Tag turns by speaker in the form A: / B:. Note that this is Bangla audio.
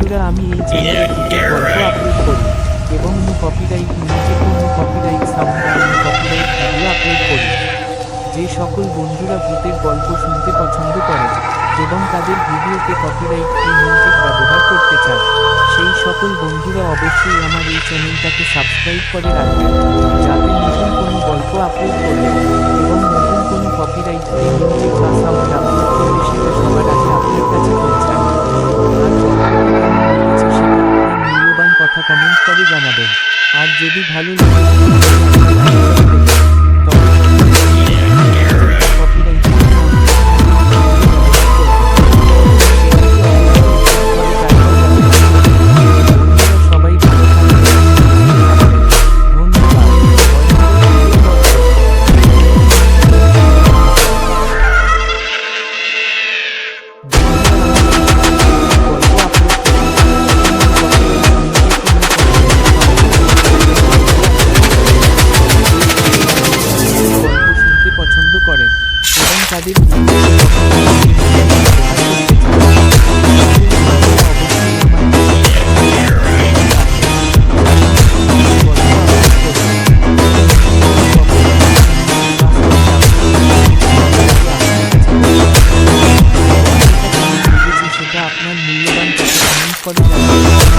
A: বন্ধুরা, আমি এই চ্যানেলে ভূতের গল্প আপলোড করি এবং কপিরাইট মিউজিক, কপিরাইট সাউন্ড এবং কপিরাইট ভিডিও আপলোড করি। যে সকল বন্ধুরা ভূতের গল্প শুনতে পছন্দ করেন এবং তাদের ভিডিওতে কপিরাইট ফ্রি মিউজিক ব্যবহার করতে চান, সেই সকল বন্ধুরা অবশ্যই আমার এই চ্যানেলটাকে সাবস্ক্রাইব করে রাখবেন, যাতে নতুন কোনো গল্প আপলোড করলে এবং নতুন কোনো কপিরাইট ফ্রি মিউজিক বা সাউন্ড আপলোড করলে সেটা সবার আগে আপনার কাছে পৌঁছায়। আর গল্পটি কেমন লেগেছে সেটা আপনার মূল্যবান কথা কমেন্ট করে জানাবেন। আর যদি ভালো লাগে পছন্দ করেন এবং তাদের সেটা আপনার মূল্যবান কথা কমেন্ট করে জানাবেন।